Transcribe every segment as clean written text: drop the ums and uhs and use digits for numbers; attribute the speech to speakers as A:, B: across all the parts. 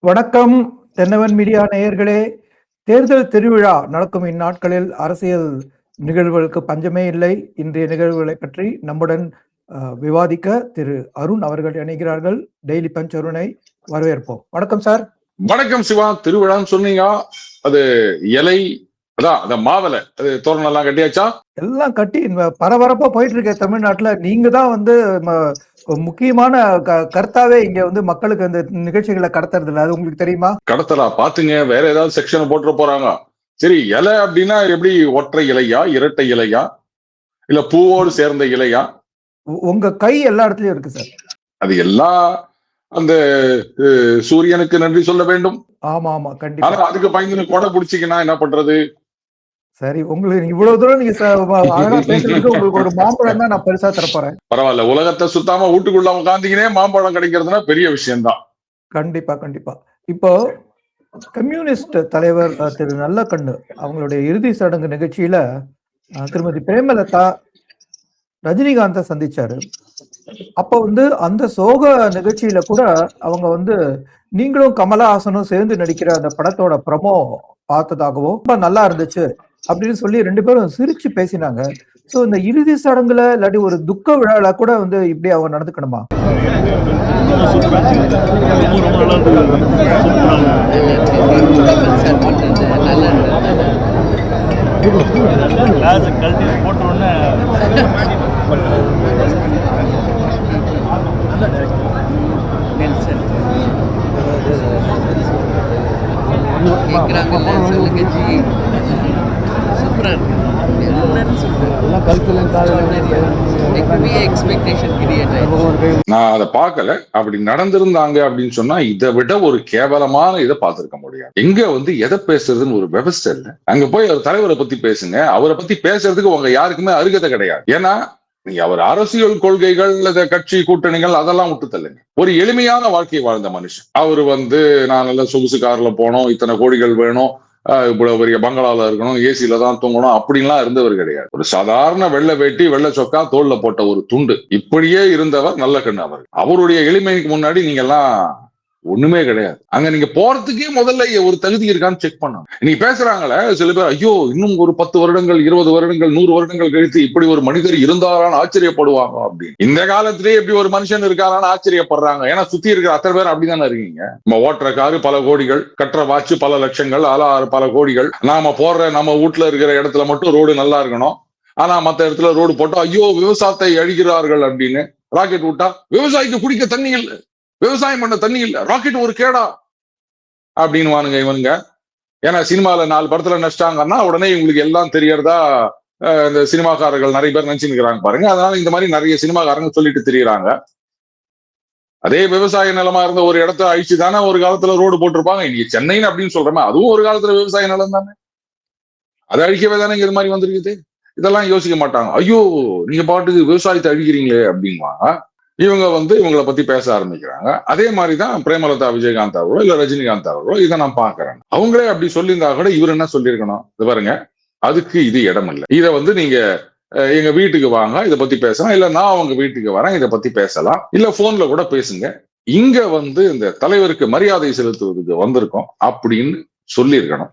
A: வணக்கம் தென்னவன் மீடியா நேயர்களே. தேர்தல் திருவிழா நடக்கும் இந்நாட்களில் அரசியல் நிகழ்வுகளுக்கு பஞ்சமே இல்லை. இன்றைய நிகழ்வுகளை பற்றி நம்முடன் விவாதிக்க திரு அருண் அவர்கள் இணைகிறார்கள். டெய்லி பஞ்ச் அருணை வரவேற்போம். வணக்கம் சார்.
B: வணக்கம் சிவா. திருவிழான்னு சொன்னீங்க, அது இலை அதான் அந்த மாவலை அது தோரணம் எல்லாம் கட்டியாச்சா?
A: எல்லாம் கட்டி பரபரப்பா போயிட்டு இருக்க தமிழ்நாட்டுல. நீங்க தான் வந்து முக்கியமான கருத்தாவே இங்க வந்து மக்களுக்கு அந்த நிகழ்ச்சிகளை கடத்துறது இல்லை. அது உங்களுக்கு தெரியுமா?
B: கடத்தலா பாத்துங்க, வேற ஏதாவது செக்ஷன் போட்டு போறாங்க. சரி, இலை அப்படின்னா எப்படி? ஒற்றை இலையா, இரட்டை இலையா, இல்ல பூவோடு சேர்ந்த இலையா?
A: உங்க கை எல்லா இடத்துலயும் இருக்கு சார்.
B: அது எல்லாம் அந்த சூரியனுக்கு நன்றி சொல்ல வேண்டும்.
A: ஆமா ஆமா கண்டிப்பா.
B: அதுக்கு பயந்து கொடை பிடிச்சிக்கினா என்ன பண்றது?
A: சரி, உங்களுக்கு இவ்வளவு தூரம் நீங்க அழகா பேசுறதுக்கு உங்களுக்கு ஒரு மாம்பழம் தான் நான் பெருசா தரப்போறேன்.
B: பரவாயில்ல, உலகத்தை சுத்தாம வீட்டுக்குள்ள உட்காந்துக்கினே மாம்பழம் கிடைக்கிறதுனா பெரிய விஷயம்தான்.
A: கண்டிப்பா கண்டிப்பா. இப்போ கம்யூனிஸ்ட் தலைவர் திரு நல்லக்கண்ணு அவங்களுடைய இறுதி சடங்கு நிகழ்ச்சியில திருமதி பிரேமலதா ரஜினிகாந்த சந்திச்சாரு. அப்ப வந்து அந்த சோக நிகழ்ச்சியில கூட அவங்க வந்து நீங்களும் கமலஹாசனும் சேர்ந்து நடிக்கிற அந்த படத்தோட ப்ரமோ பார்த்ததாகவும் ரொம்ப நல்லா இருந்துச்சு அப்படின்னு சொல்லி ரெண்டு பேரும் சிரிச்சு பேசினாங்க. சோ இந்த இறுதி சடங்குல இல்லாட்டி ஒரு துக்க விழால கூட வந்து இப்படி அவங்க நடந்துக்கணுமா?
B: நான் அதை பார்க்கல. அப்படி நடந்திருந்தாங்க அப்படின்னு சொன்னா இதை விட ஒரு கேவலமான இதை பார்த்திருக்க முடியாது. எங்க வந்து எதை பேசுறதுன்னு ஒரு விவசாய இல்லை. அங்க போய் ஒரு தலைவரை பத்தி பேசுங்க. அவரை பத்தி பேசுறதுக்கு உங்க யாருக்குமே அருகதை கிடையாது. ஏன்னா நீங்க அவர் அரசியல் கொள்கைகள், கட்சி கூட்டணிகள் அதெல்லாம் விட்டு தள்ளுங்க. ஒரு எளிமையான வாழ்க்கையை வாழ்ந்த மனுஷன். அவரு வந்து நான் நல்ல சொகுசு கார்ல போனோம், இத்தனை கோடிகள் வேணும், இவ்வளவு பெரிய பங்களால இருக்கணும், ஏசியில தான் தூங்கணும் அப்படின்லாம் இருந்தவர் கிடையாது. ஒரு சாதாரண வெள்ளை வேட்டி, வெள்ளை சொக்கா, தோல்ல போட்ட ஒரு துண்டு, இப்படியே இருந்தவர் நல்லக்கண்ணு. அவர் அவருடைய எளிமைக்கு முன்னாடி நீங்க எல்லாம் ஒண்ணுமே கிடையாது. அங்க நீங்க போறதுக்கே முதல்ல ஒரு தகுதி இருக்கான்னு செக் பண்ணணும். நீங்க பேசுறாங்களே சில பேர், ஐயோ இன்னும் ஒரு 10 வருடங்கள் 20 வருடங்கள் 100 வருடங்கள் கழித்து இப்படி ஒரு மனிதர் இருந்தாரான்னு ஆச்சரியப்படுவாங்க அப்படின்னு. இந்த காலத்திலேயே இப்படி ஒரு மனுஷன் இருக்காரான்னு ஆச்சரியப்படுறாங்க. ஏன்னா சுத்தி இருக்கிற அத்தனை பேர் அப்படிதானே இருக்கீங்க. நம்ம ஓட்டுற காரு பல கோடிகள், கட்டுற வாட்ச் பல லட்சங்கள், பல கோடிகள். நாம போடுற நம்ம வீட்டுல இருக்கிற இடத்துல மட்டும் ரோடு நல்லா இருக்கணும். ஆனா மத்த இடத்துல ரோடு போட்டோம், ஐயோ விவசாயத்தை அழிக்கிறார்கள் அப்படின்னு ராக்கெட் விட்டா விவசாயிக்கு குடிக்க தண்ணி இல்லை, விவசாயம் பண்ண தண்ணி இல்ல, ராக்கெட் ஒரு கேடா அப்படின்னு வானுங்க இவனுங்க. ஏன்னா சினிமால 4 படத்துல நடிச்சிட்டாங்கன்னா உடனே இவங்களுக்கு எல்லாம் தெரியறதா இந்த சினிமாக்காரர்கள் நிறைய பேர் நினைச்சுக்கிறாங்க பாருங்க. அதனால இந்த மாதிரி நிறைய சினிமாக்காரங்க சொல்லிட்டு திரியிறாங்க. அதே விவசாய நிலமா இருந்த ஒரு இடத்த அழிச்சு தானே ஒரு காலத்துல ரோடு போட்டிருப்பாங்க. இன்னைக்கு சென்னைன்னு அப்படின்னு சொல்றோமே, அதுவும் ஒரு காலத்துல விவசாய நிலம் தானே. அதை அழிக்கவே தானே இது மாதிரி வந்திருக்குது. இதெல்லாம் யோசிக்க மாட்டாங்க. ஐயோ நீங்க பாட்டுக்கு விவசாயத்தை அழிக்கிறீங்களே அப்படின்வாங்க. இவங்க வந்து இவங்களை பத்தி பேச ஆரம்பிக்கிறாங்க. அதே மாதிரிதான் பிரேமலதா விஜயகாந்த் அவர்களோ இல்ல ரஜினிகாந்த் அவர்களோ இதை நான் பாக்குறேன். அவங்களே அப்படி சொல்லியிருந்தா கூட இவர் என்ன சொல்லியிருக்கணும், இது பாருங்க அதுக்கு இது இடம் இல்லை, இதை வந்து நீங்க எங்க வீட்டுக்கு வாங்க இதை பத்தி பேசலாம், இல்ல நான் அவங்க வீட்டுக்கு வரேன் இதை பத்தி பேசலாம், இல்ல போன்ல கூட பேசுங்க, இங்க வந்து இந்த தலைவருக்கு மரியாதை செலுத்துவதுக்கு வந்திருக்கோம் அப்படின்னு சொல்லியிருக்கணும்.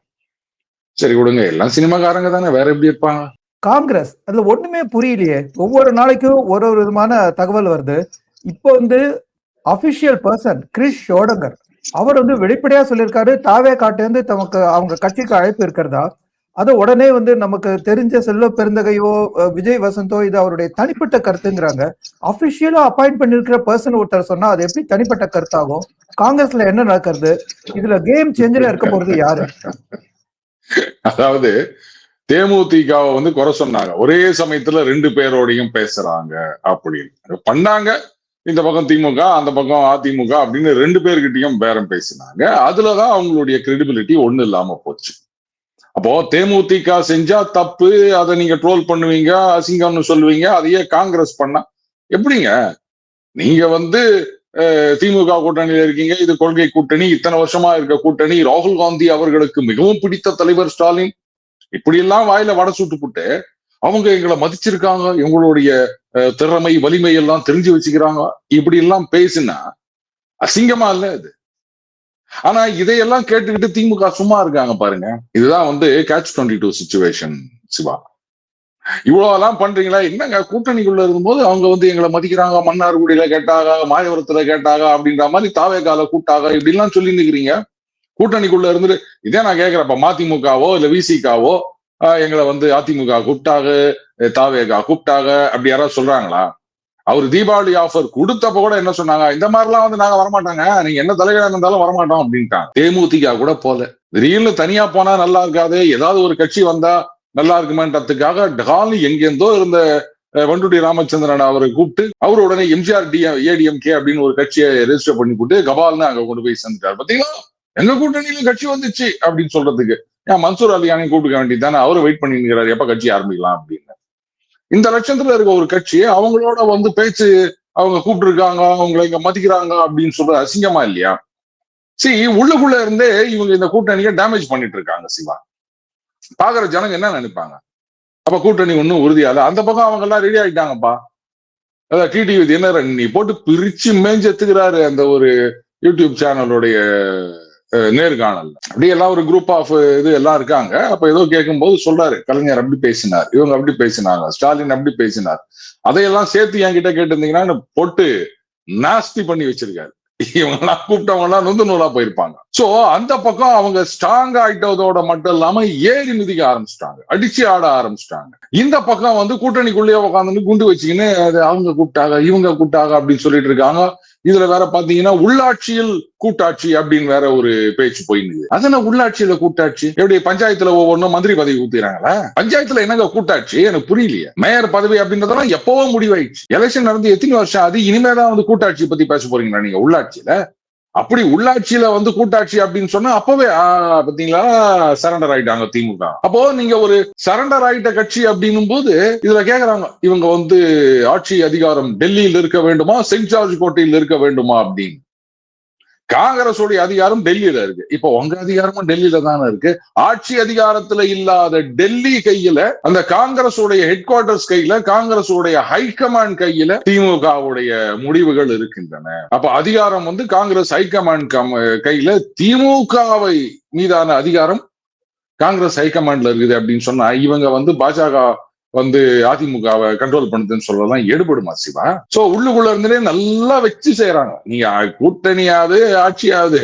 B: சரி விடுங்க, எல்லாம் சினிமாக்காரங்க தானே, வேற எப்படி இருப்பாங்க?
A: காங்கிரஸ் அதுல ஒண்ணுமே புரியலையே. ஒவ்வொரு நாளைக்கும் ஒரு ஒரு விதமான தகவல் வருது. இப்போ வந்து அபிஷியல் பர்சன் கிரிஷ் ஷோடங்கர் அவர் வந்து வெளிப்படையா சொல்லியிருக்காரு, தாவே காட்டு தமக்கு அவங்க கட்சிக்கு அழைப்பு இருக்கிறதா. அதை உடனே வந்து நமக்கு தெரிஞ்ச செல்வ பெருந்தகையோ விஜய் வசந்தோ இது அவருடைய தனிப்பட்ட கருத்துங்கிறாங்க. அபிஷியலா அப்பாயிண்ட் பண்ணிருக்கிற பர்சன் ஒருத்தர் சொன்னா அது எப்படி தனிப்பட்ட கருத்தாகும்? காங்கிரஸ்ல என்ன நடக்கிறது? இதுல கேம் சேஞ்சரா இருக்க போறது யாரு?
B: அதாவது தேமுதிகவை வந்து குறை சொன்னாங்க, ஒரே சமயத்துல 2 பேரோடையும் பேசுறாங்க அப்படின்னு பண்ணாங்க. இந்த பக்கம் திமுக, அந்த பக்கம் அதிமுக அப்படின்னு 2 பேர்கிட்டையும் பேரம் பேசினாங்க. அதுலதான் அவங்களுடைய கிரெடிபிலிட்டி ஒண்ணு இல்லாம போச்சு. அப்போ தேமுதிக செஞ்சா தப்பு, அதை நீங்க ட்ரோல் பண்ணுவீங்க, அசிங்கம்னு சொல்லுவீங்க. அதையே காங்கிரஸ் பண்ணா எப்படிங்க? நீங்க வந்து திமுக கூட்டணியில இருக்கீங்க, இது கொள்கை கூட்டணி, இத்தனை வருஷமா இருக்க கூட்டணி, ராகுல் காந்தி அவர்களுக்கு மிகவும் பிடித்த தலைவர் ஸ்டாலின், இப்படி எல்லாம் வாயில வடை சுட்டு போட்டு அவங்க எங்களை மதிச்சிருக்காங்க, எங்களுடைய திறமை வலிமை எல்லாம் தெரிஞ்சு வச்சுக்கிறாங்க, இப்படி எல்லாம் பேசினா அசிங்கமா இல்ல இது? ஆனா இதையெல்லாம் கேட்டுக்கிட்டு திமுக சும்மா இருக்காங்க பாருங்க. இதுதான் வந்து catch-22 சிச்சுவேஷன் சிவா. இவ்வளவு எல்லாம் பண்றீங்களா? என்னங்க கூட்டணிக்குள்ள இருக்கும்போது அவங்க வந்து எங்களை மதிக்கிறாங்க, மன்னார்குடியில கேட்டாங்க, மாயவரத்துல கேட்டாங்க அப்படின்ற மாதிரி தாவேகால கூட்டாக இப்படி எல்லாம் சொல்லி நிக்கிறீங்க. கூட்டணிக்குள்ள இருந்துட்டு இதே நான் கேட்கிறப்ப மதிமுகவோ இல்ல விசிகாவோ எங்களை வந்து அதிமுக கூப்பிட்டாக, தாவேகா கூப்பிட்டாக அப்படி யாராவது சொல்றாங்களா? அவர் தீபாவளி ஆஃபர் கொடுத்தப்ப கூட என்ன சொன்னாங்க, இந்த மாதிரிலாம் வந்து நாங்க வரமாட்டாங்க, நீங்க என்ன தலைவரா இருந்தாலும் வரமாட்டோம் அப்படின்ட்டாங்க. தேமுதிக கூட போல. திடீர்னு தனியா போனா நல்லா இருக்காது, ஏதாவது ஒரு கட்சி வந்தா நல்லா இருக்குமேன்றதுக்காக டகாலி எங்கெந்தோ இருந்த வண்டுட்டி ராமச்சந்திரன் அவரை கூப்பிட்டு அவர் உடனே எம்ஜிஆர் ஏடிஎம்கே அப்படின்னு ஒரு கட்சியை ரெஜிஸ்டர் பண்ணி போட்டு கபால்னு அங்க கொண்டு போய் சேர்ந்துட்டார். பாத்தீங்களா, எங்க கூட்டணியில கட்சி வந்துச்சு அப்படின்னு சொல்றதுக்கு ஏன் மன்சூர் அலியானையும் கூப்பிட்டுக்க வேண்டியதுதானே, அவரு வெயிட் பண்ணி நிற்கிறார் எப்ப கட்சி ஆரம்பிக்கலாம் அப்படின்னு. இந்த லட்சத்துல இருக்க ஒரு கட்சி அவங்களோட வந்து பேச்சு அவங்க கூப்பிட்டு இருக்காங்க, அவங்களை இங்க மதிக்கிறாங்க அப்படின்னு சொல்ற அசிங்கமா இல்லையா? உள்ளுக்குள்ள இருந்தே இவங்க இந்த கூட்டணியை டேமேஜ் பண்ணிட்டு இருக்காங்க சிவா. பாக்குற ஜனங்க என்ன நினைப்பாங்க? அப்ப கூட்டணி ஒன்னும் உறுதியால அந்த பக்கம் அவங்க எல்லாம் ரெடி ஆயிட்டாங்கப்பா. அதான் டிடிவி தினகரன் நீ போட்டு பிரிச்சு மேஞ்செத்துக்கிறாரு அந்த ஒரு யூடியூப் சேனலுடைய நேர்காணல். அப்படியே எல்லாம் ஒரு குரூப் ஆஃப் இது எல்லாம் இருக்காங்க. அப்ப ஏதோ கேட்கும் போது சொல்றாரு, கலைஞர் அப்படி பேசினார், இவங்க அப்படி பேசினாங்க, ஸ்டாலின் அப்படி பேசினார், அதையெல்லாம் சேர்த்து என்கிட்ட கேட்டிருந்தீங்கன்னா போட்டு நாஸ்தி பண்ணி வச்சிருக்காரு. இவங்க எல்லாம் கூப்பிட்டவங்க எல்லாம் நொந்து நூலா போயிருப்பாங்க. சோ அந்த பக்கம் அவங்க ஸ்ட்ராங் ஆயிட்டதோட மட்டும் இல்லாம ஏறி மிதிக்க ஆரம்பிச்சிட்டாங்க, அடிச்சு ஆட ஆரம்பிச்சிட்டாங்க. இந்த பக்கம் வந்து கூட்டணிக்குள்ளேயே உட்காந்து குண்டு வச்சுக்கின்னு அவங்க கூப்பிட்டாங்க இவங்க கூப்பிட்டாங்க அப்படின்னு சொல்லிட்டு இருக்காங்க. இதுல வேற பாத்தீங்கன்னா உள்ளாட்சியில் கூட்டாட்சி அப்படின்னு வேற ஒரு பேச்சு போயிருக்கு. அதனால உள்ளாட்சியில கூட்டாட்சி எப்படி? பஞ்சாயத்துல ஒவ்வொன்றும் மந்திரி பதவி ஊத்துறாங்களா? பஞ்சாயத்துல என்னங்க கூட்டாட்சி? எனக்கு புரியலையே. மேயர் பதவி அப்படின்றதெல்லாம் எப்பவோ முடிவாயிடுச்சு. எலெக்ஷன் நடந்து எத்தனை வருஷம் அது? இனிமேதான் வந்து கூட்டாட்சி பத்தி பேச போறீங்களா நீங்க உள்ளாட்சியில? அப்படி உள்ளாட்சியில வந்து கூட்டாட்சி அப்படின்னு சொன்னா அப்பவே பாத்தீங்களா சரண்டர் ஆயிட்டாங்க திமுக. அப்போ நீங்க ஒரு சரண்டர் ஆயிட்ட கட்சி அப்படின்னும் போது இதுல கேக்குறாங்க, இவங்க வந்து ஆட்சி அதிகாரம் டெல்லியில் இருக்க வேண்டுமா, செயின்ட் ஜார்ஜ் கோட்டையில் இருக்க வேண்டுமா அப்படின்னு. காங்கிரஸ் உடைய அதிகாரம் டெல்லியில இருக்கு. இப்ப உங்க அதிகாரமும் டெல்லியில தானே இருக்கு. ஆட்சி அதிகாரத்துல இல்லாத டெல்லி கையில, அந்த காங்கிரஸ் உடைய ஹெட் குவார்டர்ஸ் கையில, காங்கிரஸ் உடைய ஹைகமாண்ட் கையில திமுகவுடைய முடிவுகள் இருக்கின்றன. அப்ப அதிகாரம் வந்து காங்கிரஸ் ஹைகமாண்ட் கையில, திமுகவை மீதான அதிகாரம் காங்கிரஸ் ஹைகமாண்ட்ல இருக்குது அப்படின்னு சொன்னா இவங்க வந்து பாஜக வந்து அதிமுகவை கண்ட்ரோல் பண்ணுதுன்னு சொல்லலாம் எடுபடுமா சிவா? சோ உள்ளுக்குள்ள இருந்தே நல்லா வச்சு செய்யறாங்க. நீங்க கூட்டணியாவது ஆட்சியாவது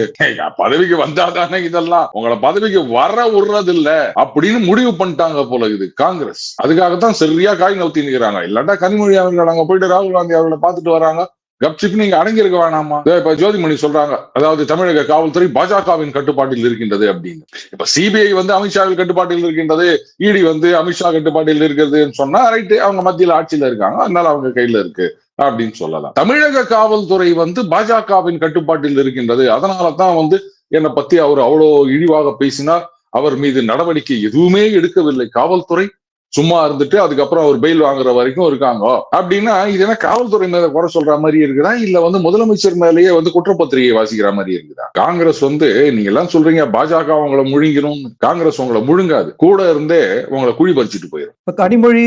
B: பதவிக்கு வந்தாதானே இதெல்லாம், உங்களை பதவிக்கு வர விடுறது இல்ல அப்படின்னு முடிவு பண்ணிட்டாங்க போல இது காங்கிரஸ். அதுக்காகத்தான் சரியா காய் நவுத்தி நிற்கிறாங்க. இல்லாட்டா கனிமொழி அவர்கள் அங்க போயிட்டு ராகுல் காந்தி அவர்களை பார்த்துட்டு வராங்க, கப்சிப் நீங்க அடங்கி இருக்க வேணாமா? இப்ப ஜோதிமணி சொல்றாங்க, அதாவது தமிழக காவல்துறை பாஜகவின் கட்டுப்பாட்டில் இருக்கின்றது அப்படின்னு. இப்ப சிபிஐ வந்து அமித்ஷாவின் கட்டுப்பாட்டில் இருக்கின்றது, இடி வந்து அமித்ஷா கட்டுப்பாட்டில் இருக்கிறதுன்னு சொன்னா ரைட்டு, அவங்க மத்தியில் ஆட்சியில இருக்காங்க, அதனால அவங்க கையில இருக்கு அப்படின்னு சொல்லலாம். தமிழக காவல்துறை வந்து பாஜகவின் கட்டுப்பாட்டில் இருக்கின்றது, அதனாலதான் வந்து என்னை பத்தி அவர் அவ்வளவு இழிவாக பேசினார், அவர் மீது நடவடிக்கை எதுவுமே எடுக்கவில்லை காவல்துறை, சும்மா இருந்துட்டு அதுக்கப்புறம் அவர் பெயில் வாங்குற வரைக்கும் இருக்காங்க அப்படின்னா இது என்ன காவல்துறை மேல குறை சொல்ற மாதிரி இருக்குதா, இல்ல வந்து முதலமைச்சர் மேலேயே வந்து குற்றப்பத்திரிகை வாசிக்கிற மாதிரி இருக்குதா? காங்கிரஸ் வந்து நீங்க எல்லாம் சொல்றீங்க பாஜக உங்களை முழுங்கிடும், காங்கிரஸ் உங்களை முழுங்காது, கூட இருந்தே உங்களை குழி பறிச்சுட்டு போயிடும்.
A: இப்ப கனிமொழி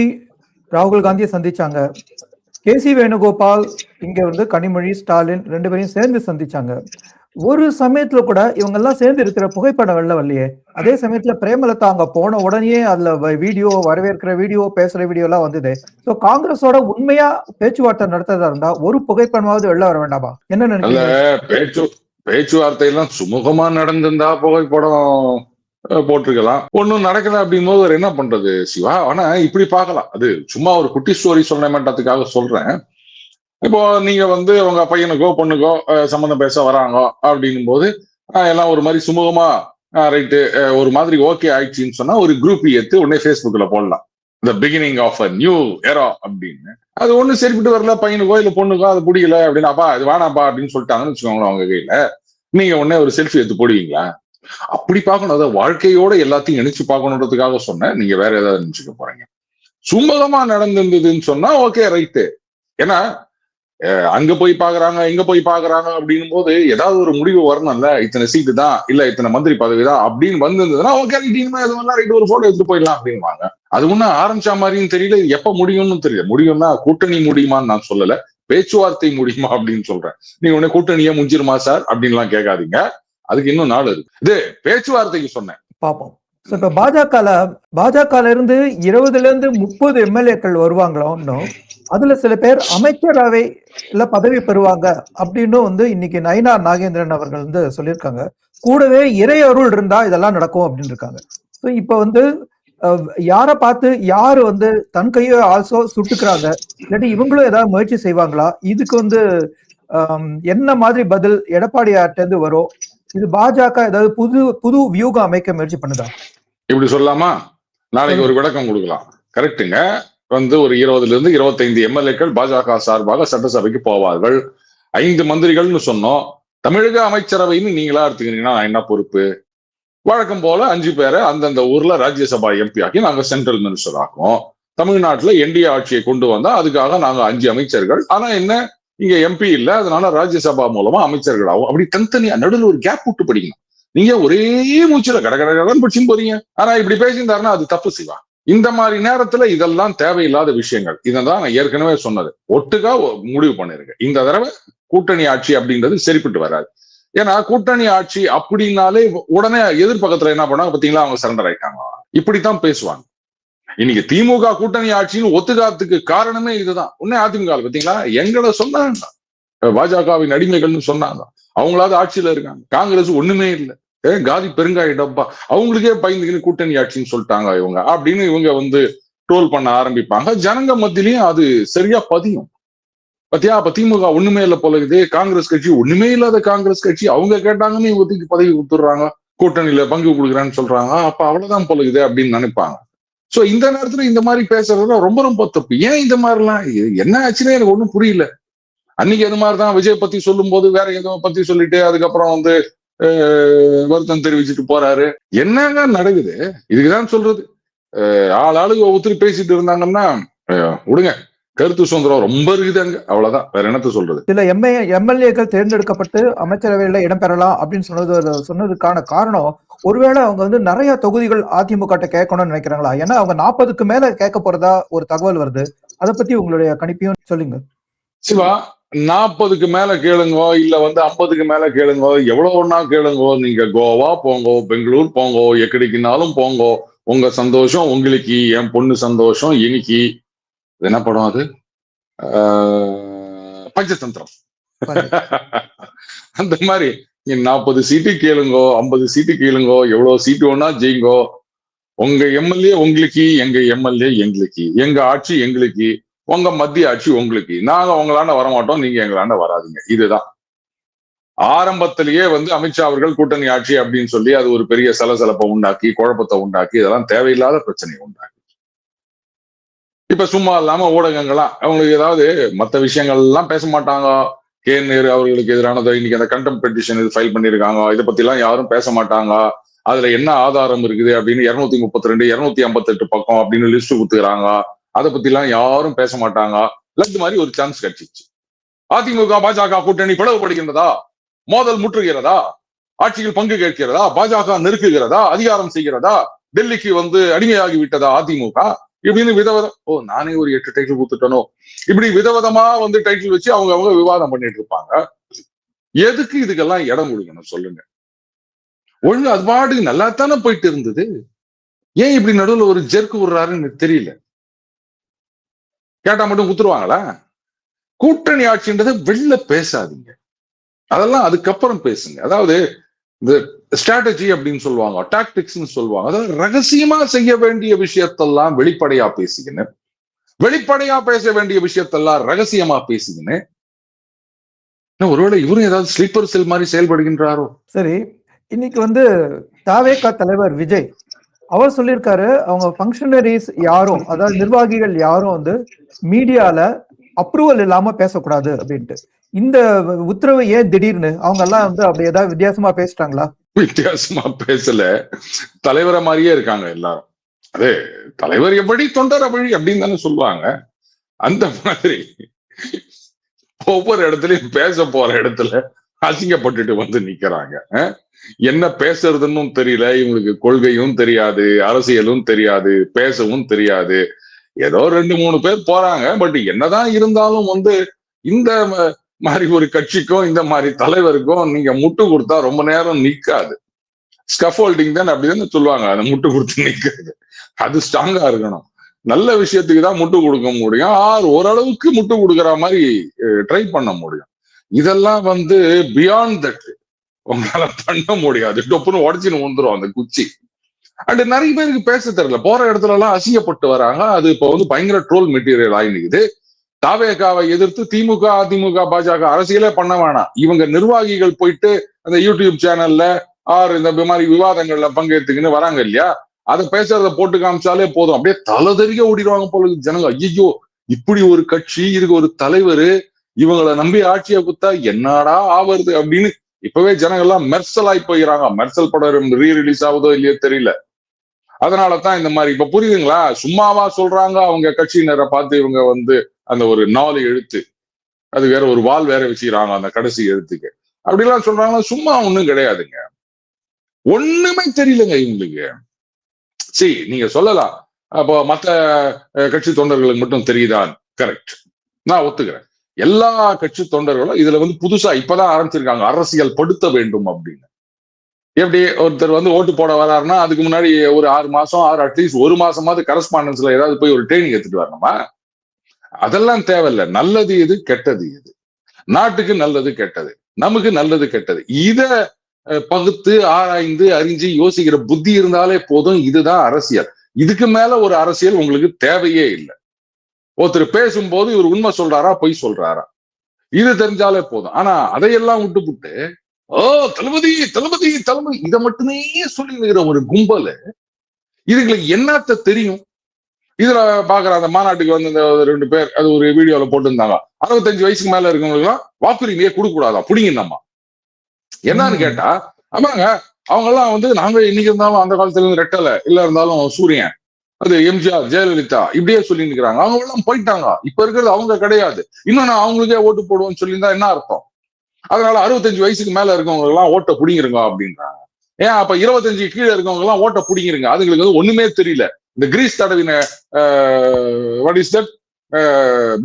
A: ராகுல் காந்தியை சந்திச்சாங்க, கேசி வேணுகோபால் இங்க வந்து கனிமொழி ஸ்டாலின் ரெண்டு பேரையும் சேர்ந்து சந்திச்சாங்க. ஒரு சமயத்துல கூட இவங்க எல்லாம் சேர்ந்து இருக்கிற புகைப்படம் வெளில வரலையே. அதே சமயத்துல பிரேமலதா அங்க போன உடனே அதுல வீடியோ, வரவேற்கிற வீடியோ, பேசுற வீடியோ எல்லாம் வந்தது. சோ காங்கிரஸோட உண்மையா பேச்சுவார்த்தை நடத்துறதா இருந்தா ஒரு புகைப்படமாவது வெளில வர வேண்டாமா? என்ன நினைக்கிறீங்க?
B: பேச்சுவார்த்தை எல்லாம் சுமூகமா நடந்திருந்தா புகைப்படம் போட்டிருக்கலாம். ஒன்னும் நடக்கல அப்படின் போது என்ன பண்றது சிவா? ஆனா இப்படி பார்க்கலாம், அது சும்மா ஒரு குட்டி ஸ்டோரி சொன்னேன்றதுக்காக சொல்றேன். இப்போ நீங்க வந்து உங்க பையனுக்கோ பொண்ணுக்கோ சம்பந்தம் பேச வராங்க அப்படின்னும் போது எல்லாம் ஒரு மாதிரி சுமூகமா ரைட்டு ஒரு மாதிரி ஓகே ஆயிடுச்சுன்னு சொன்னா ஒரு குரூப் எடுத்து உடனே ஃபேஸ்புக்ல போடலாம், the beginning of a new era அப்படின்னு. அது ஒண்ணு சரிப்பட்டு வரல பையனுக்கோ இல்ல பொண்ணுக்கோ, அது பிடிக்கல அப்படின்னா அப்பா அது வேணாப்பா அப்படின்னு சொல்லிட்டாங்கன்னு வச்சுக்கோங்களேன், அவங்க கையில நீங்க உடனே ஒரு செல்ஃபி எடுத்து போடுவீங்களா? அப்படி பார்க்கணும், அதாவது வாழ்க்கையோட எல்லாத்தையும் நினைச்சு பார்க்கணுன்றதுக்காக சொன்னேன். நீங்க வேற ஏதாவது நினைச்சுக்க போறீங்க. சுமூகமா நடந்திருந்ததுன்னு சொன்னா ஓகே ரைட்டு. ஏன்னா அங்க போய் பாக்குறாங்க இங்க போய் பாக்குறாங்க அப்படின்னும் போது ஏதாவது ஒரு முடிவு வரணும்ல, இத்தனை சீட்டு தான் இல்ல இத்தனை மந்திரி பதவி தான் அப்படின்னு வந்திருந்ததுன்னா ஓகே ரைட் ஒரு போட்டோ எடுத்து போயிடலாம் அப்படின்வாங்க. அது ஒன்னும் ஆரம்பிச்ச மாதிரியும் தெரியல, எப்ப முடியும்னு தெரியல. முடியும்னா கூட்டணி முடியுமான்னு நான் சொல்லல, பேச்சுவார்த்தை முடியுமா அப்படின்னு சொல்றேன். நீங்க உடனே கூட்டணியே முடிஞ்சிருமா சார் அப்படின்னு எல்லாம் கேட்காதீங்க. அதுக்கு இன்னும் நாள் இருக்கு. இது பேச்சுவார்த்தைக்கு சொன்னேன்.
A: பாப்போம். இப்ப பாஜக இருந்து 20ல இருந்து 30 எம்எல்ஏக்கள் வருவாங்களோ, அதுல சில பேர் அமைச்சரவையில பதவி பெறுவாங்க அப்படின்னு வந்து இன்னைக்கு நயினார் நாகேந்திரன் அவர்கள் வந்து சொல்லியிருக்காங்க. கூடவே இறை அருள் இருந்தா இதெல்லாம் நடக்கும் அப்படின்னு இருக்காங்க. இப்ப வந்து யார பார்த்து யாரு வந்து தன் கையோ ஆல்சோ சுட்டுக்கிறாங்க, இல்லாட்டி இவங்களும் ஏதாவது முயற்சி செய்வாங்களா? இதுக்கு வந்து என்ன மாதிரி பதில் எடப்பாடியார்ட்ட இருந்து வரும்? இது பாஜக ஏதாவது புது வியூகம் அமைக்க முயற்சி பண்ணுதா?
B: இப்படி சொல்லாமா? நாளைக்கு ஒரு விளக்கம் கொடுக்கலாம். கரெக்டுங்க. வந்து ஒரு 20ல இருந்து 25 எம்எல்ஏக்கள் பாஜக சார்பாக சட்டசபைக்கு போவார்கள். 5 மந்திரிகள்னு சொன்னோம். தமிழக அமைச்சரவைன்னு நீங்களா எடுத்துக்கிறீங்கன்னா என்ன பொறுப்பு? வழக்கம் போல 5 பேரை அந்தந்த ஊர்ல ராஜ்யசபா எம்பி ஆக்கி நாங்க சென்ட்ரல் மினிஸ்டர் ஆக்குவோம். தமிழ்நாட்டுல என்டிஏ ஆட்சியை கொண்டு வந்தா அதுக்காக நாங்க 5 அமைச்சர்கள். ஆனா என்ன, இங்க எம்பி இல்ல, அதனால ராஜ்யசபா மூலமா அமைச்சர்கள் ஆகும். அப்படி தனித்தனியா நடுவில் ஒரு கேப் விட்டு படிக்கணும். நீங்க ஒரே மூச்சுல கடகடகடன் படிச்சுன்னு போறீங்க. ஆனா இப்படி பேசியிருந்தாருன்னா அது தப்பு செய்வா. இந்த மாதிரி நேரத்துல இதெல்லாம் தேவையில்லாத விஷயங்கள். இதான் நான் ஏற்கனவே சொன்னது. ஒட்டுக்கா முடிவு பண்ணிருங்க. இந்த தடவை கூட்டணி ஆட்சி அப்படின்றது சரிப்பட்டு வராது. ஏன்னா கூட்டணி ஆட்சி அப்படின்னாலே உடனே எதிர்பக்கத்துல என்ன பண்ணாங்க பாத்தீங்களா, அவங்க சரண்டர் ஆயிட்டாங்க. இப்படித்தான் பேசுவாங்க. இன்னைக்கு திமுக கூட்டணி ஆட்சின்னு ஒத்துக்காததுக்கு காரணமே இதுதான். உடனே அதிமுக பாத்தீங்களா எங்களை சொன்னாங்க, பாஜகவின் அடிமைகள்னு சொன்னாங்க. அவங்களாவது ஆட்சியில இருக்காங்க. காங்கிரஸ் ஒண்ணுமே இல்லை, காதி பெருங்காய டப்பா, அவங்களுக்கே பயந்துக்கின்னு கூட்டணி ஆட்சின்னு சொல்லிட்டாங்க இவங்க அப்படின்னு இவங்க வந்து ட்ரோல் பண்ண ஆரம்பிப்பாங்க. ஜனங்க மத்தியிலையும் அது சரியா பதியும். பத்தியா, அப்ப திமுக ஒண்ணுமே இல்ல போல இது, காங்கிரஸ் கட்சி ஒண்ணுமே இல்லாத காங்கிரஸ் கட்சி, அவங்க கேட்டாங்கன்னு இவங்க பதவி கொடுத்துடுறாங்க, கூட்டணியில பங்கு கொடுக்குறான்னு சொல்றாங்க, அப்ப அவ்வளவுதான் போல இது அப்படின்னு நினைப்பாங்க. சோ இந்த நேரத்துல இந்த மாதிரி பேசுறது ரொம்ப ரொம்ப தப்பு. ஏன் இந்த மாதிரிலாம் என்ன ஆச்சுன்னு எனக்கு ஒண்ணும் புரியல. அன்னைக்கு அது மாதிரிதான் விஜய் பத்தி சொல்லும் போது வேற ஏதோ பத்தி சொல்லிட்டு அதுக்கப்புறம் வந்து வருத்தம் தெரிவிச்சுட்டு போறாரு. என்னங்க நடக்குது? இதுக்குதான் சொல்றது, ஆளுக்கு ஒருத்தர் பேசிட்டு இருந்தாங்கன்னா விடுங்க, கருத்து சுதந்திரம் ரொம்ப இருக்குது அங்க, அவ்வளவுதான். வேற என்னத்த சொல்றது?
A: சில எம்எல்ஏக்கள் தேர்ந்தெடுக்கப்பட்டு அமைச்சரவையில இடம்பெறலாம் அப்படின்னு சொன்னதுக்கான காரணம், ஒருவேளை அவங்க வந்து நிறைய தொகுதிகள் அதிமுக கேட்கணும்னு நினைக்கிறாங்களா? ஏன்னா அவங்க 40க்கு மேல கேட்க போறதா ஒரு தகவல் வருது. அதை பத்தி உங்களுடைய கணிப்பையும் சொல்லுங்க.
B: சிவா, 40க்கு மேல கேளுங்கோ, இல்ல வந்து 50க்கு மேல கேளுங்கோ, எவ்வளவு ஒன்னா கேளுங்கோ. நீங்க கோவா போங்கோ, பெங்களூர் போங்கோ, எக்கடிக்குனாலும் போங்கோ. உங்க சந்தோஷம் உங்களுக்கு, என் பொண்ணு சந்தோஷம் இன்னைக்கு. என்ன படம் அது? பஞ்சதந்திரம். அந்த மாதிரி 40 சீட்டு கேளுங்கோ, 50 சீட்டு கேளுங்கோ, எவ்வளவு சீட்டு ஒன்னா ஜெயிங்கோ. உங்க எம்எல்ஏ உங்களுக்கு, எங்க எம்எல்ஏ எங்களுக்கு, எங்க ஆட்சி எங்களுக்கு, உங்க மத்திய ஆட்சி உங்களுக்கு. நாங்க உங்களாண்ட வரமாட்டோம், நீங்க எங்களாண்ட வராதிங்க. இதுதான். ஆரம்பத்திலேயே வந்து அமித்ஷா அவர்கள் கூட்டணி ஆட்சி அப்படின்னு சொல்லி அது ஒரு பெரிய சலசலப்பை உண்டாக்கி, குழப்பத்தை உண்டாக்கி, இதெல்லாம் தேவையில்லாத பிரச்சனையை உண்டாக்கி. இப்ப சும்மா இல்லாம ஊடகங்கள்லாம் அவங்களுக்கு ஏதாவது மற்ற விஷயங்கள் எல்லாம் பேச மாட்டாங்க. கே நேரு அவர்களுக்கு எதிரானதை இன்னைக்கு அந்த கண்டெம்ட் பெட்டிஷன் ஃபைல் பண்ணிருக்காங்க. இதை பத்தி எல்லாம் யாரும் பேச மாட்டாங்க. அதுல என்ன ஆதாரம் இருக்குது அப்படின்னு 232 258 பக்கம் அப்படின்னு லிஸ்ட் கொடுத்துக்கிறாங்க. அதை பத்தி எல்லாம் யாரும் பேச மாட்டாங்க. லட்டு மாதிரி ஒரு சான்ஸ் கிடைச்சிச்சு. அதிமுக பாஜக கூட்டணி பிளவுபடுகின்றதா, மோதல் முற்றுகிறதா, ஆட்சியில் பங்கு கேட்கிறதா, பாஜக நெருக்குகிறதா, அதிகாரம் செய்கிறதா, டெல்லிக்கு வந்து அடிமையாகி விட்டதா அதிமுக இப்படின்னு விதவிதம். நானே ஒரு 8 டைட்டில் கொடுத்துட்டனோ, இப்படி விதவிதமா வந்து டைட்டில் வச்சு அவங்க விவாதம் பண்ணிட்டு இருப்பாங்க. எதுக்கு இதுக்கெல்லாம் இடம் கொடுக்கணும் சொல்லுங்க? ஒழுங்கு அது பாட்டுக்கு நல்லா தானே போயிட்டு இருந்தது. ஏன் இப்படி நடுவில் ஒரு ஜெர்க்கு விடுறாருன்னு தெரியல. கேட்டா மட்டும் குத்துருவாங்களா? கூட்டணி ஆட்சின்றதை வெளில பேசாதீங்க, அதெல்லாம் அதுக்கப்புறம் பேசுங்க. அதாவது இந்த ஸ்ட்ராட்டஜி அப்படின்னு சொல்லுவாங்க, டாக்டிக்ஸ்ன்னு சொல்லுவாங்க. அதாவது ரகசியமா செய்ய வேண்டிய விஷயத்தெல்லாம் வெளிப்படையா பேசிக்கின்னு, வெளிப்படையா பேச வேண்டிய விஷயத்தெல்லாம் ரகசியமா பேசிக்கின்னு. ஒருவேளை இவரும் ஏதாவது ஸ்லீப்பர் செல் மாதிரி செயல்படுகின்றாரோ?
A: சரி, இன்னைக்கு வந்து தவேக தலைவர் விஜய் அவர் சொல்லியிருக்காரு, அவங்க ஃபங்க்ஷனரிஸ் யாரும், அதாவது நிர்வாகிகள் யாரும் வந்து மீடியால அப்ரூவல் இல்லாம பேசக்கூடாது அப்படின்ட்டு. இந்த உத்தரவு ஏன் திடீர்னு? அவங்க எல்லாம் வந்து அப்படி ஏதாவது வித்தியாசமா பேசிட்டாங்களா?
B: வித்தியாசமா பேசல, தலைவரை மாதிரியே இருக்காங்க எல்லாரும். அதே தலைவர் எப்படி தொண்டர் அப்படி அப்படின்னு தானே சொல்லுவாங்க. அந்த மாதிரி ஒவ்வொரு இடத்துலயும் பேச போற இடத்துல அசிங்கப்பட்டுட்டு வந்து நிக்கிறாங்க. என்ன பேசுறதுன்னு தெரியல இவங்களுக்கு, கொள்கையும் தெரியாது, அரசியலும் தெரியாது, பேசவும் தெரியாது. ஏதோ 2-3 பேர் போறாங்க. பட் என்னதான் இருந்தாலும் வந்து இந்த மாதிரி ஒரு கட்சிக்கும் இந்த மாதிரி தலைவருக்கும் நீங்க முட்டு கொடுத்தா ரொம்ப நேரம் நிக்காது. ஸ்கஃபோல்டிங் தான் அப்படிதான் சொல்லுவாங்க. அந்த முட்டு கொடுத்து நிக்கிறது அது ஸ்ட்ராங்கா இருக்கணும். நல்ல விஷயத்துக்கு தான் முட்டு கொடுக்க முடியும், ஓரளவுக்கு முட்டு கொடுக்குற மாதிரி ட்ரை பண்ண முடியும். இதெல்லாம் வந்து பியாண்ட் தட் உங்களால பண்ண முடியாது. டொப்புன்னு உடச்சின்னு வந்துரும் அந்த குச்சி. அண்ட் நிறைய பேருக்கு பேச தெரியல, போற இடத்துல எல்லாம் அசிங்கப்பட்டு வராங்க. அது இப்ப வந்து பயங்கர ட்ரோல் மெட்டீரியல் ஆயினுக்குது. தாவேகாவை எதிர்த்து திமுக, அதிமுக, பாஜக அரசியலே பண்ண வேணாம். இவங்க நிர்வாகிகள் போயிட்டு அந்த யூடியூப் சேனல்ல இந்த மாதிரி விவாதங்கள்ல பங்கேற்றுக்குன்னு வராங்க இல்லையா, அதை பேசுறத போட்டு காமிச்சாலே போதும், அப்படியே தலை தெரிய ஓடிடுவாங்க போல ஜனங்க. ஐயோ, இப்படி ஒரு கட்சி, இதுக்கு ஒரு தலைவர், இவங்களை நம்பி ஆட்சியை குத்தா என்னடா ஆவறது அப்படின்னு இப்பவே ஜனங்கள்லாம் மெர்சல் ஆகி போயிடறாங்க. மெர்சல் படம் ரீ ரிலீஸ் ஆகுதோ இல்லையோ தெரியல. அதனாலதான் இந்த மாதிரி இப்ப புரியுதுங்களா? சும்மாவா சொல்றாங்க, அவங்க கட்சியினரை பார்த்து இவங்க வந்து அந்த ஒரு 4 எழுத்து, அது வேற ஒரு வால் வேற வச்சுக்கிறாங்க அந்த கடைசி எழுத்துக்கு, அப்படிலாம் சொல்றாங்க. சும்மா ஒண்ணும் கிடையாதுங்க, ஒண்ணுமே தெரியலங்க இவங்களுக்கு. சரி, நீங்க சொல்லலாம் அப்போ மத்த கட்சி தொண்டர்களுக்கு மட்டும் தெரியுதான், கரெக்ட், நான் ஒத்துக்கிறேன். எல்லா கட்சி தொண்டர்களும் இதுல வந்து புதுசா இப்பதான் ஆரம்பிச்சிருக்காங்க அரசியல் படுத்த வேண்டும் அப்படின்னு. எப்படி ஒருத்தர் வந்து ஓட்டு போட வராருன்னா அதுக்கு முன்னாடி ஒரு 6 மாசம் அட்லீஸ்ட் 1 மாசமாவது கரஸ்பாண்டன்ஸ்ல ஏதாவது போய் ஒரு ட்ரைனிங் எடுத்துட்டு வரணுமா? அதெல்லாம் தேவையில்லை. நல்லது எது, கெட்டது எது, நாட்டுக்கு நல்லது கெட்டது, நமக்கு நல்லது கெட்டது, இத பகுத்து ஆராய்ந்து அறிஞ்சு யோசிக்கிற புத்தி இருந்தாலே போதும். இதுதான் அரசியல். இதுக்கு மேல ஒரு அரசியல் உங்களுக்கு தேவையே இல்லை. ஒருத்தர் பேசும்போது இவர் உண்மை சொல்றாரா பொய் சொல்றாரா இது தெரிஞ்சாலே போதும். ஆனா அதையெல்லாம் விட்டுப்புட்டு தளபதி தளபதி தளபதி இதை மட்டுமே சொல்லிக்கிற ஒரு கும்பல், இதுங்களுக்கு என்னத்த தெரியும்? இதுல பாக்குற அந்த மாநாட்டுக்கு வந்து இந்த 2 பேர் அது ஒரு வீடியோல போட்டுருந்தாங்க, 65 வயசுக்கு மேல இருக்கவங்களுக்கு எல்லாம் வாக்குரிமையே கொடுக்க கூடாதா, புடிங்கம்மா. என்னன்னு கேட்டா, ஆமாங்க, அவங்க எல்லாம் வந்து நாங்க இன்னைக்கு இருந்தாலும் அந்த காலத்துல இருந்து ரெட்டலை இல்ல இருந்தாலும் சூரியன், அது எம்ஜிஆர், ஜெயலலிதா இப்படியே சொல்லி நிக்கிறாங்க. அவங்க எல்லாம் போயிட்டாங்க, இப்ப இருக்கிறது அவங்க கிடையாது. இன்னும் நான் அவங்களுக்கே ஓட்டு போடுவோம்னு சொல்லியிருந்தா என்ன அர்த்தம்? அதனால 65 வயசுக்கு மேல இருக்கவங்க எல்லாம் ஓட்ட புடிங்கிருங்க அப்படின்றாங்க. ஏன் அப்ப 25 கீழே இருக்கவங்க எல்லாம் ஓட்ட புடிங்கிருங்க? அதுங்களுக்கு வந்து ஒண்ணுமே தெரியல. இந்த Greece தடவின what is that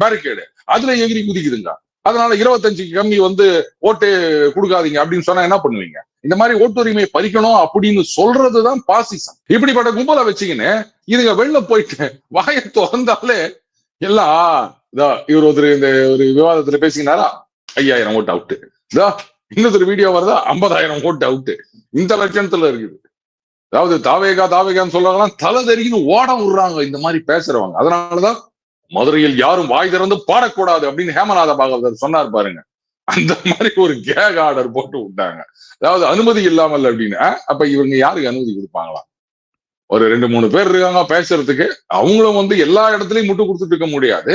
B: barricade அதுல எகிரி குதிக்குதுங்க. அதனால 25 கம்மி வந்து ஓட்டு கொடுக்காதீங்க அப்படின்னு சொன்னா என்ன பண்ணுவீங்க? இந்த மாதிரி ஓட்டுரிமையை பறிக்கணும் அப்படின்னு சொல்றதுதான் பாசிசம். இப்படிப்பட்ட கும்பலை வச்சுக்கின்னு இதுங்க வெளில போயிட்டு வாயை திறந்தாலே எல்லாம் இவர் ஒருத்தர் இந்த ஒரு விவாதத்துல பேசிக்கினாரா 5000 ஓட்டு அவுட்டு, இன்னொரு வீடியோ வருதா 50,000 ஓட்டு அவுட்டு, இந்த லட்சணத்துல இருக்குது. அதாவது தாவேகான்னு சொல்றாங்களாம் தலை தெரியுன்னு ஓட விடுறாங்க இந்த மாதிரி பேசுறவங்க. அதனாலதான் மதுரையில் யாரும் வாய் திறந்து பாடக்கூடாது அப்படின்னு ஹேமநாத பாகவதர் சொன்னார் பாருங்க. அந்த மாதிரி ஒரு கேக் ஆர்டர் போட்டு விட்டாங்க. அதாவது அனுமதி இல்லாமல் அப்படின்னு. அப்ப இவங்க யாருக்கு அனுமதி கொடுப்பாங்களா? ஒரு 2-3 பேர் இருக்காங்க பேசுறதுக்கு, அவங்களும் வந்து எல்லா இடத்துலயும் முட்டு கொடுத்துட்டு இருக்க முடியாது.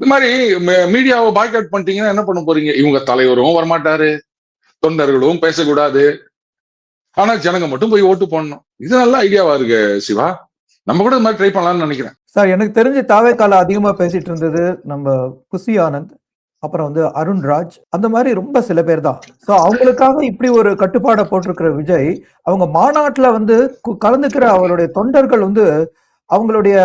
B: இந்த மாதிரி மீடியாவை பாய்காட் பண்ணிட்டீங்கன்னா என்ன பண்ண போறீங்க? இவங்க தலைவரும் வரமாட்டாரு, தொண்டர்களும் பேசக்கூடாது, ஆனா ஜனங்க மட்டும் போய் ஓட்டு போடணும். இது நல்ல ஐடியாவா இருக்கு சிவா, நம்ம கூட இந்த மாதிரி ட்ரை பண்ணலாம்னு நினைக்கிறேன்.
A: சார், எனக்கு தெரிஞ்ச தாவேக்கால அதிகமா பேசிட்டு இருந்தது நம்ம குஷி ஆனந்த், அப்புறம் வந்து அருண்ராஜ், அந்த மாதிரி ரொம்ப சில பேர் தான். ஸோ அவங்களுக்காக இப்படி ஒரு கட்டுப்பாடை போட்டிருக்கிற விஜய், அவங்க மாநாட்டில் வந்து கலந்துக்கிற அவருடைய தொண்டர்கள் வந்து அவங்களுடைய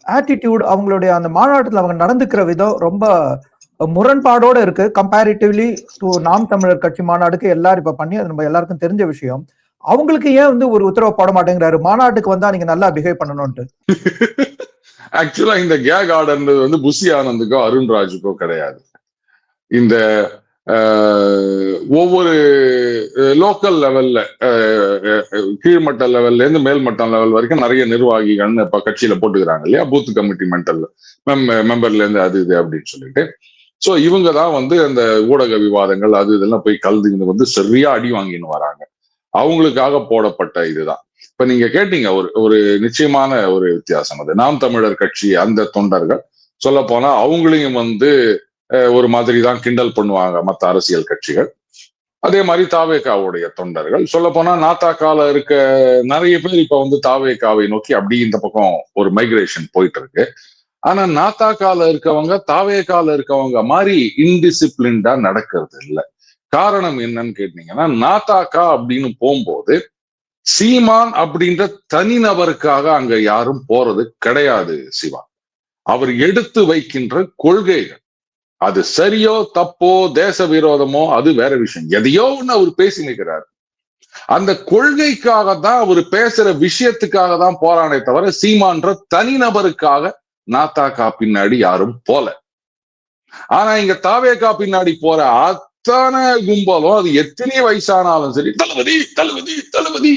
A: ஆட்டிடியூட், அவங்களுடைய அந்த மாநாட்டில் அவங்க நடந்துக்கிற விதம் ரொம்ப முரண்பாடோட இருக்கு. கம்பேரிட்டிவ்லி டு நாம் தமிழர் கட்சி மாநாடுக்கு எல்லாரும் இப்ப பண்ணி அது நம்ம எல்லாருக்கும் தெரிஞ்ச விஷயம். அவங்களுக்கு ஏன் வந்து ஒரு உத்தரவு போட மாட்டேங்கிறாரு, மாநாட்டுக்கு வந்தா நீங்க நல்லா பிஹேவ் பண்ணணும்ட்டு?
B: ஆக்சுவலா இந்த கேக் ஆர்டர்ன்றது வந்து புஷி ஆனந்துக்கோ அருண்ராஜுக்கோ கிடையாது. இந்த ஒவ்வொரு லோக்கல் லெவல்ல கீழ்மட்ட லெவல்ல இருந்து மேல்மட்டம் லெவல் வரைக்கும் நிறைய நிர்வாகிகள் இப்ப கட்சியில போட்டுக்கிறாங்க இல்லையா, பூத் கமிட்டி மெம்பர்ல இருந்து அது இது அப்படின்னு சொல்லிட்டு. சோ இவங்க தான் வந்து அந்த ஊடக விவாதங்கள் அது இதெல்லாம் போய் கலந்து வந்து சரியா அடி வாங்கின்னு வராங்க. அவங்களுக்காக போடப்பட்ட இதுதான். இப்ப நீங்க கேட்டீங்க ஒரு நிச்சயமான ஒரு வித்தியாசம். அது நாம் தமிழர் கட்சி அந்த தொண்டர்கள் சொல்ல போனா அவங்களையும் வந்து ஒரு மாதிரி தான் கிண்டல் பண்ணுவாங்க மற்ற அரசியல் கட்சிகள். அதே மாதிரி தாவேகாவுடைய தொண்டர்கள் சொல்ல போனா நாத்தாக்கால இருக்க நிறைய பேர் இப்ப வந்து தாவேகாவை நோக்கி அப்படி இந்த பக்கம் ஒரு மைக்ரேஷன் போயிட்டு இருக்கு. ஆனா நாத்தாக்கால இருக்கவங்க தாவேகால இருக்கவங்க மாதிரி இன்டிசிப்ளின்டா நடக்கிறது இல்லை. காரணம் என்னன்னு கேட்டீங்கன்னா, நாத்தாக்கா அப்படின்னு போகும்போது சீமான் அப்படின்ற தனிநபருக்காக அங்க யாரும் போறது கிடையாது சிவா. அவர் எடுத்து வைக்கின்ற கொள்கைகள், அது சரியோ தப்போ தேச விரோதமோ அது வேற விஷயம். எதையோ ஒண்ணு அவர் பேசி நிற்கிறார். அந்த கொள்கைக்காக தான் அவர் பேசுற விஷயத்துக்காக தான் போறானே தவிர சீமான்ற தனிநபருக்காக நாத்தாக்கா பின்னாடி யாரும் போல. ஆனா இங்க தாவேகா பின்னாடி போற அத்தனை கும்பலும் அது எத்தனை வயசானாலும் சரி தளபதி தளபதி தளபதி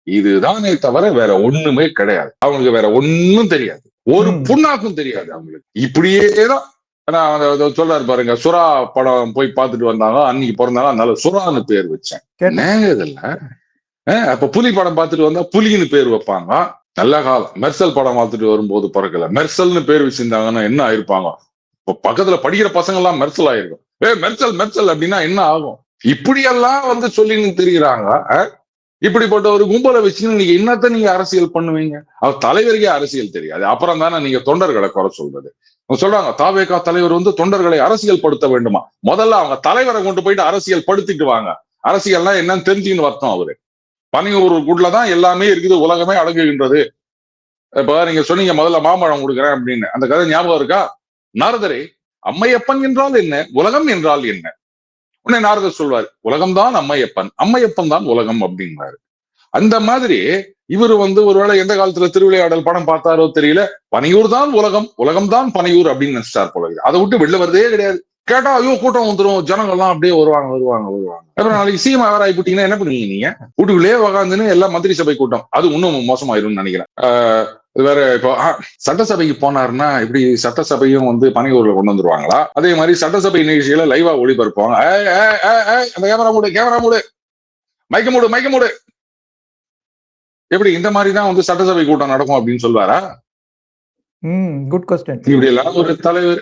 B: இதுதானே தவிர வேற ஒண்ணுமே கிடையாது. அவங்களுக்கு வேற ஒண்ணும் தெரியாது, ஒரு புண்ணாக்கும் தெரியாது அவங்களுக்கு. இப்படியேதான் சொல்றாரு பாருங்க, சுறா படம் போய் பார்த்துட்டு வந்தாங்க, அன்னைக்கு பிறந்தாங்க, அதனால சுறான்னு பேர் வச்சேன். இதுல அப்ப புலி படம் பார்த்துட்டு வந்தா புலின்னு பேர் வைப்பாங்க. நல்ல காலம். மெர்சல் படம் பார்த்துட்டு வரும்போது பிறக்கல, மெர்சல்னு பேர் வச்சிருந்தாங்கன்னா என்ன ஆயிருப்பாங்க? இப்ப பக்கத்துல படிக்கிற பசங்க எல்லாம் மெர்சல் ஆயிருக்கும். மெர்சல் மெர்சல் அப்படின்னா என்ன ஆகும்? இப்படியெல்லாம் சொல்லின்னு தெரிகிறாங்க. இப்படிப்பட்ட ஒரு கும்பலை வச்சுன்னு நீங்க என்னத்த நீங்க அரசியல் பண்ணுவீங்க? அவர் தலைவருக்கே அரசியல் தெரியாது, அப்புறம் தானே நீங்க தொண்டர்களை குறை சொல்றது. சொல்றாங்க தாவேகா தலைவர் தொண்டர்களை அரசியல் படுத்த வேண்டுமா? முதல்ல அவங்க தலைவரை கொண்டு போயிட்டு அரசியல் படுத்திட்டு வாங்க. அரசியல்னா என்னன்னு தெரிஞ்சுன்னு வரட்டும். அவரு பனியூருக்குள்ளதான் எல்லாமே இருக்குது, உலகமே அடங்குகின்றது. இப்ப நீங்க சொன்னீங்க முதல்ல மாம்பழம் கொடுக்குறேன் அப்படின்னு, அந்த கதை ஞாபகம் இருக்கா? நாரதரே, அம்மையப்பன் என்றால் என்ன, உலகம் என்றால் என்ன? உடனே நாரதர் சொல்வார், உலகம்தான் அம்மையப்பன், அம்மையப்பன் தான் உலகம் அப்படின்னாரு. அந்த மாதிரி இவர் ஒருவேளை எந்த காலத்துல திருவிளையாடல் படம் பார்த்தாரோ தெரியல, பனையூர் தான் உலகம், உலகம் தான் பனையூர் அப்படின்னு நினைச்சார் போல. அதை விட்டு வெளில வரதே கிடையாது. கேட்டா ஐயோ கூட்டம் வந்துடும், ஜனங்கள்லாம் அப்படியே வருவாங்க வருவாங்க வருவாங்க. அப்புறம் நாளைக்கு சீமா வேற ஆகிட்டீங்கன்னா என்ன பண்ணுவீங்க நீங்க? வீட்டுக்குள்ளேயே உக்காந்துன்னு எல்லாம் மந்திரி சபை கூட்டம், அது இன்னும் மோசமாயிரும்னு நினைக்கிறேன். வேற இப்போ சட்டசபைக்கு போனாருன்னா இப்படி சட்டசபையும் பனையூர்ல கொண்டு வந்துருவாங்களா? அதே மாதிரி சட்டசபை நிகழ்ச்சிகளை லைவா ஒளிபரப்புவாங்க. அந்த கேமரா மூடு, கேமரா மூடு, மைக்க மூடு, மைக்க மூடு. எப்படி இந்த மாதிரிதான் சட்டசபை கூட்டம் நடக்கும் அப்படின்னு சொல்வாரா?
A: Good question.
B: இப்படி எல்லாம் ஒரு தலைவர்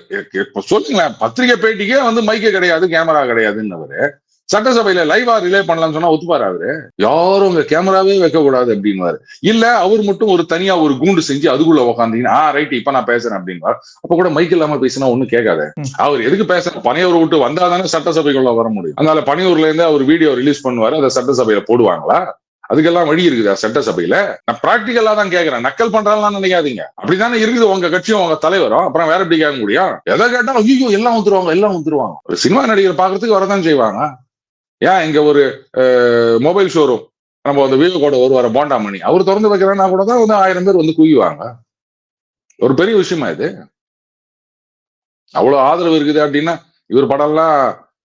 B: சொல்லுங்களேன். பத்திரிகை பேட்டிக்கே மைக்கே கிடையாது, கேமரா கிடையாதுன்னு சட்டசபையில லைவா ரிலே பண்ணலாம்னு சொன்னா ஒத்துப்பாரு அவரு? யாரும் உங்க கேமராவே வைக்க கூடாது அப்படின்வாரு. இல்ல அவர் மட்டும் ஒரு தனியா ஒரு கூண்டு செஞ்சு அதுக்குள்ள உக்காந்தீங்கன்னா ரைட் இப்ப நான் பேசுறேன் அப்படின்வார். அப்ப கூட மைக் இல்லாம பேசினா ஒண்ணும் கேட்காது. அவர் எதுக்கு பேசுற? பனையூர் விட்டு வந்தாதானே சட்டசபைக்குள்ள வர முடியும். அதனால பனையூர்ல இருந்து அவர் வீடியோ ரிலீஸ் பண்ணுவாரு, அதை சட்டசபையில போடுவாங்களா? அதுக்கெல்லாம் வழி இருக்குதா சட்டசபையில? நான் பிராக்டிகலா தான் கேட்கிறேன், நக்கல் பண்றாங்கன்னு நினைக்காதீங்க. அப்படித்தானே இருக்குது உங்க கட்சியும் உங்க தலைவரும். அப்புறம் வேற எப்படி கேட்க முடியும்? எதை கேட்டா ஐயோ எல்லாம் வந்துருவாங்க, எல்லாம் வந்துருவாங்க. ஒரு சினிமா நடிகர் பாக்குறதுக்கு வரதான் செய்வாங்க. ஏன் இங்க ஒரு மொபைல் ஷோரூம் நம்ம வீடு கூட ஒரு போண்டாமணி அவர் திறந்து வைக்கிறேன்னா கூட தான் 1000 பேர் குவிவாங்க. ஒரு பெரிய விஷயமா இது? அவ்வளவு ஆதரவு இருக்குது அப்படின்னா இவர் படம்லாம்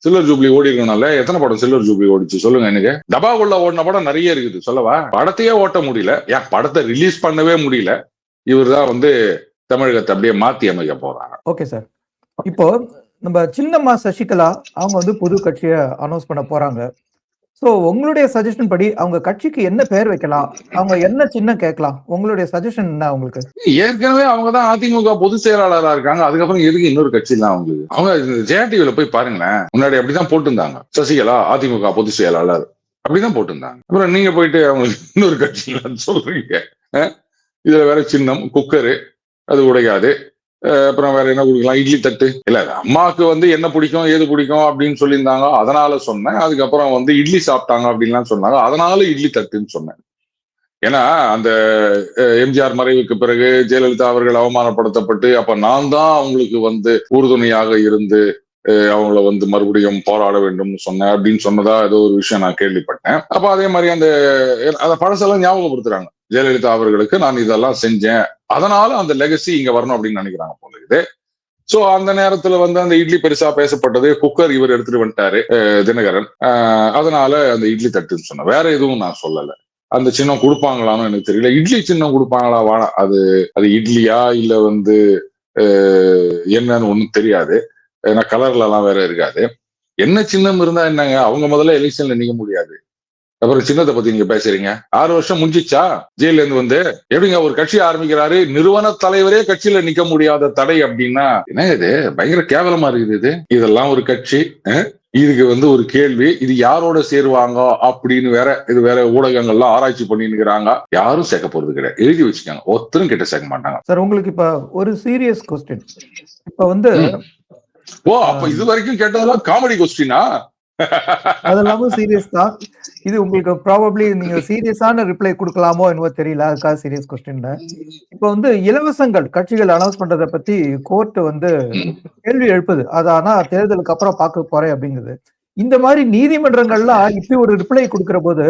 B: சில்வர் ஜூப்ளி ஓடி இருக்கணும்ல. எத்தனை படம் சில்வர் ஜூப்ளி ஓடிச்சு சொல்லுங்க எனக்கு? டபாக்குள்ள ஓடின படம் நிறைய இருக்குது சொல்லவா? படத்தையே ஓட்ட முடியல, ஏன் படத்தை ரிலீஸ் பண்ணவே முடியல. இவர் தான் தமிழகத்தை அப்படியே மாத்தி அமைக்க போறாங்க.
A: ஓகே சார், இப்போ நம்ம சின்னம்மா சசிகலா அவங்க புது கட்சியை அனௌன்ஸ் பண்ண போறாங்க. சோ உங்களுடைய சஜஷன் படி அவங்க கட்சிக்கு என்ன பேர் வைக்கலாம், அவங்க என்ன சின்னம் கேட்கலாம்? உங்களுடைய சஜஷன் என்ன? அவங்களுக்கு
B: ஏற்கனவே அவங்கதான் அதிமுக பொதுச் செயலாளரா இருக்காங்க, அதுக்கப்புறம் எதுக்கு இன்னொரு கட்சி எல்லாம் அவங்களுக்கு? அவங்க ஜெயடிவில போய் பாருங்களேன், முன்னாடி அப்படிதான் போட்டிருந்தாங்க, சசிகலா அதிமுக பொதுச் செயலாளர் அப்படிதான் போட்டிருந்தாங்க. அப்புறம் நீங்க போயிட்டு அவங்களுக்கு இன்னொரு கட்சி சொல்றீங்க. இதுல வேற சின்னம் குக்கரு அது உடையாது, அப்புறம் வேற என்ன குடிக்கலாம்? இட்லி தட்டு. இல்ல அம்மாவுக்கு என்ன பிடிக்கும் ஏது பிடிக்கும் அப்படின்னு சொல்லியிருந்தாங்க, அதனால சொன்னேன். அதுக்கப்புறம் இட்லி சாப்பிட்டாங்க அப்படின்லாம் சொன்னாங்க, அதனால இட்லி தட்டுன்னு சொன்னேன். ஏன்னா அந்த எம்ஜிஆர் மறைவுக்கு பிறகு ஜெயலலிதா அவர்கள் அவமானப்படுத்தப்பட்டு அப்ப நான் தான் அவங்களுக்கு உறுதுணையாக இருந்து அவங்கள மறுபடியும் போராட வேண்டும் சொன்னேன் அப்படின்னு சொன்னதா ஏதோ ஒரு விஷயம் நான் கேள்விப்பட்டேன். அப்ப அதே மாதிரி அந்த பழசெல்லாம் ஞாபகப்படுத்துறாங்க, ஜெயலலிதா அவர்களுக்கு நான் இதெல்லாம் செஞ்சேன், அதனால அந்த லெகசி இங்க வரணும் அப்படின்னு நினைக்கிறாங்க போல இது. சோ அந்த நேரத்துல அந்த இட்லி பெருசா பேசப்பட்டது, குக்கர் இவர் எடுத்துட்டு வந்துட்டாரு தினகரன், அதனால அந்த இட்லி தட்டுன்னு சொன்ன, வேற எதுவும் நான் சொல்லல. அந்த சின்னம் கொடுப்பாங்களான்னு எனக்கு தெரியல. இட்லி சின்னம் கொடுப்பாங்களா வாழ, அது இட்லியா இல்ல என்னன்னு ஒண்ணும் தெரியாது, ஏன்னா கலர்ல எல்லாம் வேற இருக்காது. என்ன சின்னம் இருந்தா என்னங்க? அவங்க முதல்ல எலெக்ஷன்ல நிக்க முடியாது, அப்புறம் சின்னத்தை பத்தி நீங்க பேசுறீங்க. 6 வருஷம் முடிஞ்சிச்சா ஜெயில இருந்து எப்படிங்க ஒரு கட்சி ஆரம்பிக்கிறாரு, நிறுவன தலைவரே கட்சியில நிக்க முடியாத தடை அப்படின்னா என்ன இது? பயங்கர கேவலமா இருக்குது. இதெல்லாம் ஒரு கட்சி? இதுக்கு ஒரு கேள்வி, இது யாரோட சேருவாங்க அப்படின்னு இது வேற ஊடகங்கள்லாம் ஆராய்ச்சி பண்ணிருக்கிறாங்க. யாரும் சேர்க்க போறது கிடையாது, எழுதி வச்சுக்காங்க, ஒருத்தரும் கிட்ட சேர்க்க மாட்டாங்க.
A: சார் உங்களுக்கு இப்ப ஒரு சீரியஸ் கொஸ்டின். இப்ப
B: ஓ அப்ப இது வரைக்கும் கேட்டதெல்லாம் காமெடி கொஸ்டினா?
A: அதெல்லாமும் சீரியஸ் தான். இது உங்களுக்கு ப்ராபப்ளி நீங்க சீரியஸான ரிப்ளை கொடுக்கலாமோ என்னவோ தெரியல. அதுக்காக சீரியஸ் கொஸ்டின்ல. இப்ப வந்து இலவசங்கள் கட்சிகள் அனௌன்ஸ் பண்றத பத்தி கோர்ட் வந்து கேள்வி எழுப்புது. அது ஆனா தேர்தலுக்கு அப்புறம் பார்க்க போறேன் அப்படிங்குது. இந்த மாதிரி நீதிமன்றங்கள்லாம் இப்படி ஒரு ரிப்ளை கொடுக்கிற போது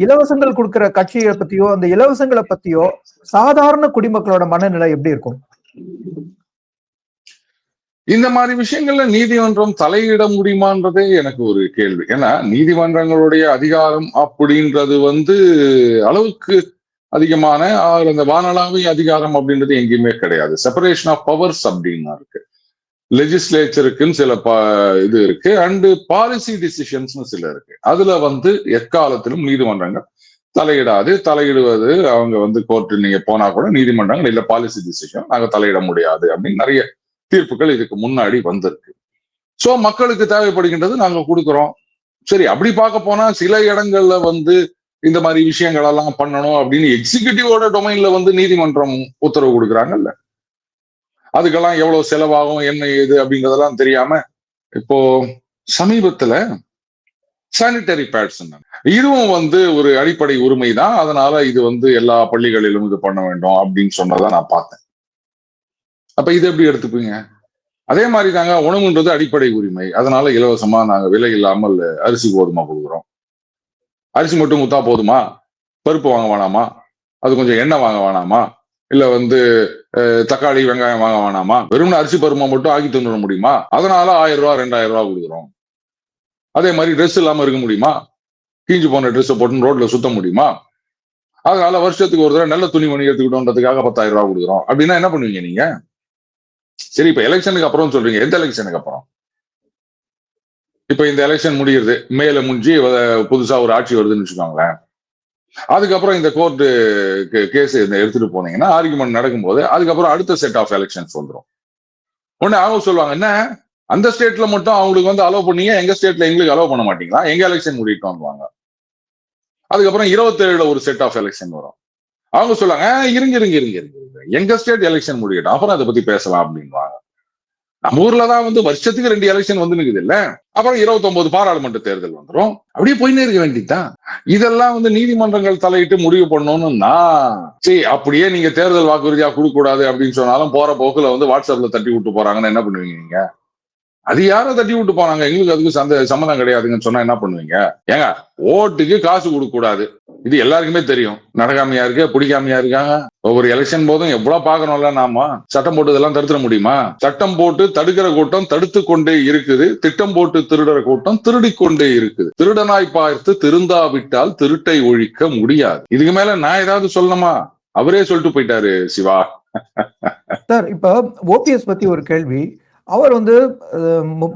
A: இலவசங்கள் கொடுக்கிற கட்சியை பத்தியோ அந்த இலவசங்களை பத்தியோ சாதாரண குடிமக்களோட மனநிலை எப்படி இருக்கும்?
B: இந்த மாதிரி விஷயங்கள்ல நீதிமன்றம் தலையிட முடியுமான்றதே எனக்கு ஒரு கேள்வி. ஏன்னா நீதிமன்றங்களுடைய அதிகாரம் அப்படின்றது வந்து அளவுக்கு அதிகமான அந்த வானளாவிய அதிகாரம் அப்படின்றது எங்கேயுமே கிடையாது. செப்பரேஷன் ஆஃப் பவர்ஸ் அப்படின்னு இருக்கு. லெஜிஸ்லேச்சருக்குன்னு சில இது இருக்கு, அண்ட் பாலிசி டிசிஷன்ஸ் சில இருக்கு. அதுல வந்து எக்காலத்திலும் நீதிமன்றங்கள் தலையிடாது. தலையிடுவது அவங்க வந்து கோர்ட்டு நீங்க போனா கூட நீதிமன்றங்கள் இல்ல பாலிசி டிசிஷன் நாங்க தலையிட முடியாது அப்படின்னு நிறைய தீர்ப்புகள் இதுக்கு முன்னாடி வந்திருக்கு. சோ மக்களுக்கு தேவைப்படுகின்றது நாங்க கொடுக்கிறோம். சரி, அப்படி பார்க்க போனா சில இடங்கள்ல வந்து இந்த மாதிரி விஷயங்கள் எல்லாம் பண்ணணும் அப்படின்னு எக்ஸிகியூட்டிவோட டொமைன்ல வந்து நீதிமன்றம் உத்தரவு கொடுக்குறாங்கல்ல, அதுக்கெல்லாம் எவ்வளவு செலவாகும் என்ன ஏது அப்படிங்கறதெல்லாம் தெரியாம இப்போ சமீபத்துல சானிட்டரி பேட்ஸ் இதுவும் வந்து ஒரு அடிப்படை உரிமை தான், அதனால இது வந்து எல்லா பள்ளிகளிலும் இது பண்ண வேண்டும் அப்படின்னு சொன்னதான் நான் பார்த்தேன். அப்ப இது எப்படி எடுத்துப்பீங்க? அதே மாதிரி தாங்க உணவுன்றது அடிப்படை உரிமை, அதனால இலவசமா நாங்க விலை இல்லாமல் அரிசி கோதுமை கொடுக்குறோம். அரிசி மட்டும் கொடுத்தா போதுமா? பருப்பு வாங்க வேணாமா? அது கொஞ்சம் எண்ணெய் வாங்க வேணாமா? இல்ல வந்து தக்காளி வெங்காயம் வாங்க வேணாமா? வெறும் அரிசி பருப்பை மட்டும் ஆக்கி தந்துட முடியுமா? அதனால 1000 ரூபாய் 2000 ரூபாய் கொடுக்குறோம். அதே மாதிரி ட்ரெஸ் இல்லாம இருக்க முடியுமா? கீஞ்சு போன ட்ரெஸ் போட்டு ரோட்ல சுத்த முடியுமா? அதனால வருஷத்துக்கு ஒரு தடவை நல்ல துணிமணி எடுத்துக்கிட்டோன்றதுக்காக 10,000 ரூபாய் கொடுக்குறோம் அப்படின்னா என்ன பண்ணுவீங்க நீங்க? சரி, இப்ப எலெக்ஷனுக்கு அப்புறம் சொல்றீங்க. எந்த எலெக்ஷனுக்கு அப்புறம்? இப்ப இந்த எலெக்ஷன் முடியுது, மேல முடிஞ்சு புதுசா ஒரு ஆட்சி வருதுன்னு வச்சுக்கோங்களேன். அதுக்கப்புறம் இந்த கோர்ட்டு கேஸ் எடுத்துட்டு போனீங்கன்னா ஆர்குமெண்ட் நடக்கும்போது அதுக்கப்புறம் அடுத்த செட் ஆஃப் எலெக்ஷன்ஸ் வந்துடும். உடனே அவங்க சொல்லுவாங்க, என்ன அந்த ஸ்டேட்ல மட்டும் அவங்களுக்கு வந்து அலோவ் பண்ணீங்க, எங்க ஸ்டேட்ல எங்களுக்கு அலோவ் பண்ண மாட்டீங்களா? எங்க எலெக்ஷன் முடிட்டோம்வாங்க. அதுக்கப்புறம் 27ல ஒரு செட் ஆஃப் எலெக்ஷன் வரும். அவங்க சொல்லுவாங்க, இருங்க எங்க ஸ்டேட் எலெக்ஷன் முடியட்டும், அப்புறம் அதை பத்தி பேசலாம் அப்படின்வாங்க. நம்ம ஊர்லதான் வந்து வருஷத்துக்கு 2 எலெக்ஷன் வந்து நிக்குது இல்ல, அப்புறம் 29 பாராளுமன்ற தேர்தல் வந்துடும். அப்படியே போயின்னே இருக்க வேண்டியதுதான். இதெல்லாம் வந்து நீதிமன்றங்கள் தலையிட்டு முடிவு பண்ணணும்னா சரி, அப்படியே நீங்க தேர்தல் வாக்குறுதியா கொடுக்க கூடாது அப்படின்னு சொன்னாலும் போற போக்குல வந்து வாட்ஸ்அப்ல தட்டி விட்டு போறாங்கன்னு என்ன பண்ணுவீங்க நீங்க? அது யாரோ தட்டி விட்டு போனாங்க, எங்களுக்கு அதுக்கு சம்மந்தம் கிடையாதுன்னு சொன்னா என்ன பண்ணுவீங்க? ஏங்க, ஓட்டுக்கு காசு கொடுக்க கூடாது, இது எல்லாருக்குமே தெரியும். நடக்காமையா இருக்கு, பிடிக்காமையா இருக்காங்க. ஒவ்வொரு எலெக்ஷன் போதும் எவ்வளவு பாக்கணும்ல நாம. சட்டம் போட்டு இதெல்லாம் தடுத்துட முடியுமா? சட்டம் போட்டு தடுக்கிற கூட்டம் தடுத்து கொண்டே இருக்குது, திட்டம் போட்டு திருடுற கூட்டம் திருடி கொண்டே இருக்குது. திருடனாய் பார்த்து திருந்தாவிட்டால் திருட்டை ஒழிக்க முடியாது. இதுக்கு மேல நான் ஏதாவது சொல்லணுமா? அவரே சொல்லிட்டு போயிட்டாரு சிவா.
A: சார், இப்ப ஓபிஎஸ் பத்தி ஒரு கேள்வி. அவர் வந்து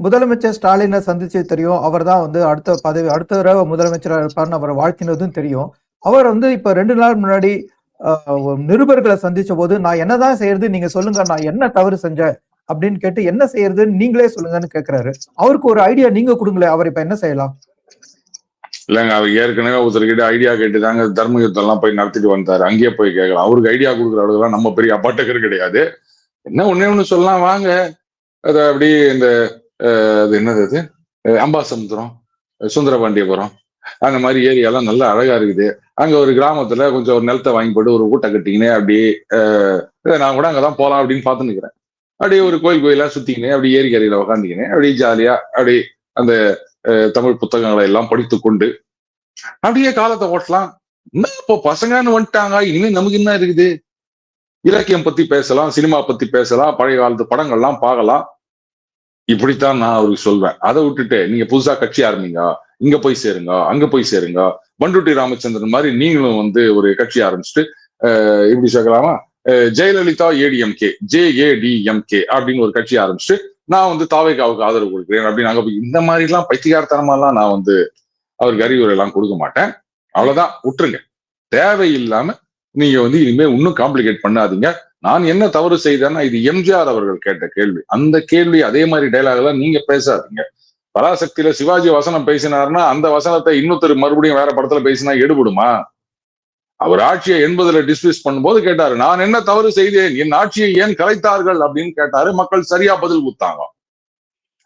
A: முதலமைச்சர் ஸ்டாலினை சந்திச்சு தெரியும். அவர் தான் வந்து அடுத்த தடவை முதலமைச்சராக இருப்பார்னு அவரை வாழ்த்தினதும் தெரியும். அவர் வந்து இப்ப 2 நாள் முன்னாடி நிருபர்களை சந்திச்ச போது நான் என்னதான் செய்யறது, நீங்க சொல்லுங்க, நான் என்ன தவறு செஞ்சேன் அப்படின்னு கேட்டு என்ன செய்யறதுன்னு நீங்களே சொல்லுங்கன்னு கேட்கிறாரு. அவருக்கு ஒரு ஐடியா நீங்க கொடுங்களேன், அவர் இப்ப என்ன செய்யலாம்?
B: இல்லைங்க, அவர் ஏற்கனவே ஒருத்தர்கிட்ட ஐடியா கேட்டுதாங்க தர்ம யுத்தம் எல்லாம் போய் நடத்திட்டு வந்தாரு. அங்கேயே போய் கேட்கலாம். அவருக்கு ஐடியா கொடுக்குற அளவுக்கு நம்ம பெரிய அப்பாட்டக்கர் கிடையாது. என்ன ஒண்ணு சொல்லலாம் வாங்க. அது அப்படி இந்த அது என்னது, அது அம்பாசமுத்திரம், சுந்தரபாண்டியபுரம், அந்த மாதிரி ஏரியாலாம் நல்லா அழகா இருக்குது. அங்க ஒரு கிராமத்துல கொஞ்சம் ஒரு நிலத்தை வாங்கி போட்டு ஒரு ஊட்ட கட்டிக்கினே அப்படியே நான் கூட அங்கதான் போலாம் அப்படின்னு பார்த்து நிக்கிறேன். அப்படியே ஒரு கோயிலா சுத்திக்கினே அப்படியே ஏரிக்கரையில உக்காந்துக்கினேன் அப்படியே ஜாலியா அப்படியே அந்த தமிழ் புத்தகங்களை எல்லாம் படித்து கொண்டு அப்படியே காலத்தை ஓட்டலாம். என்ன இப்போ பசங்கன்னு வந்துட்டாங்க, இனிமே நமக்கு என்ன இருக்குது? இலக்கியம் பத்தி பேசலாம், சினிமா பத்தி பேசலாம், பழைய காலத்து படங்கள்லாம் பார்க்கலாம். இப்படித்தான் நான் அவருக்கு சொல்வேன். அதை விட்டுட்டு நீங்க புதுசா கட்சி ஆரம்பிங்க, இங்க போய் சேருங்க, அங்க போய் சேருங்க, பண்டுட்டி ராமச்சந்திரன் மாதிரி நீங்களும் வந்து ஒரு கட்சி ஆரம்பிச்சுட்டு இப்படி சொல்லலாமா, ஜெயலலிதா ஏடிஎம்கே JADMK அப்படின்னு ஒரு கட்சி ஆரம்பிச்சுட்டு நான் வந்து தாவேகாவுக்கு ஆதரவு கொடுக்குறேன் அப்படின்னு நாங்க இந்த மாதிரி எல்லாம் பைத்தியகாரத்தனமாலாம் நான் வந்து அவருக்கு அறிவுரை எல்லாம் கொடுக்க மாட்டேன். அவ்வளவுதான், விட்டுருங்க. தேவையில்லாம நீங்க வந்து இனிமே இன்னும் காம்ப்ளிகேட் பண்ணாதீங்க. நான் என்ன தவறு செய்தேன்னா, இது எம்ஜிஆர் அவர்கள் கேட்ட கேள்வி. அந்த கேள்வி அதே மாதிரி டைலாக் எல்லாம் நீங்க பேசாதீங்க. பராசக்தியில சிவாஜி வசனம் பேசினாருன்னா அந்த வசனத்தை இன்னொருத்தர் மறுபடியும் வேற படத்துல பேசினா எடுபடுமா? அவர் ஆட்சியை 80ல டிஸ்மிஸ் பண்ணும்போது கேட்டாரு, நான் என்ன தவறு செய்தேன், என் ஆட்சியை ஏன் கலைத்தார்கள் அப்படின்னு கேட்டாரு. மக்கள் சரியா பதில் கொடுத்தாங்க.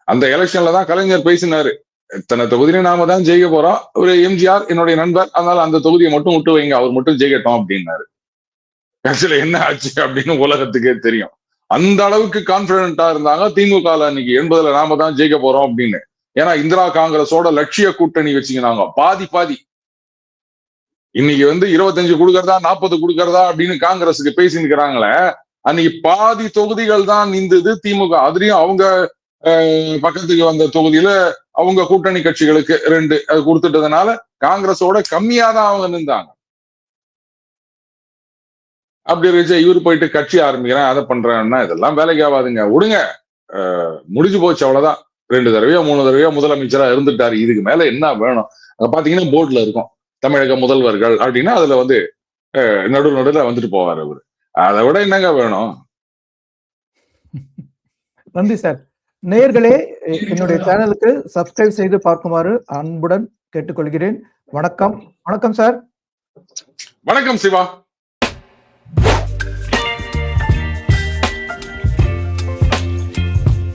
B: அந்த எலெக்ஷன்ல தான் கலைஞர் பேசினாரு, இத்தனை தொகுதியில நாம தான் ஜெயிக்க போறோம். ஒரு எம்ஜிஆர் என்னுடைய நண்பர், அதனால அந்த தொகுதியை மட்டும் விட்டு வைங்க, அவர் மட்டும் ஜெயிக்கட்டும் அப்படின்னாரு. கடைசியில என்ன ஆச்சு அப்படின்னு உலகத்துக்கே தெரியும். அந்த அளவுக்கு கான்பிடென்டா இருந்தாங்க திமுக அன்னைக்கு 80ல நாம தான் ஜெயிக்க போறோம் அப்படின்னு. ஏன்னா இந்திரா காங்கிரஸோட லட்சிய கூட்டணி வச்சுக்கினாங்க பாதி பாதி. இன்னைக்கு 25 கொடுக்கறதா 40 கொடுக்கறதா அப்படின்னு காங்கிரஸுக்கு பேசி நிக்கிறாங்களே, அன்னைக்கு பாதி தொகுதிகள் தான் நின்றது திமுக. அதுலயும் அவங்க பக்கத்துக்கு வந்த தொகுதியில அவங்க கூட்டணி கட்சிகளுக்கு 2 அது கொடுத்துட்டதுனால காங்கிரஸோட கம்மியா தான் அவங்க நின்றாங்க. அப்படி இருந்துச்சு இவரு போயிட்டு கட்சி ஆரம்பிக்கிறேன் அதை பண்றேன்னா இதெல்லாம் வேலைக்கு ஆகாதுங்க, விடுங்க, முடிஞ்சு போச்சு அவ்வளவுதான். 2 தடவையோ 3 தடவையோ முதலமைச்சரா இருந்துட்டாரு, இதுக்கு மேல என்ன வேணும்? அங்க பாத்தீங்கன்னா போர்ட்ல இருக்கும் தமிழக முதல்வர்கள் அப்படின்னா அதுல நடுவில் வந்துட்டு போவார் அவரு. அதை விட என்னங்க வேணும்?
A: நன்றி சார். நேயர்களே, என்னுடைய சேனலுக்கு சப்ஸ்கிரைப் செய்து பார்க்குமாறு அன்புடன் கேட்டுக்கொள்கிறேன். வணக்கம். வணக்கம் சார்.
B: வணக்கம் சிவா.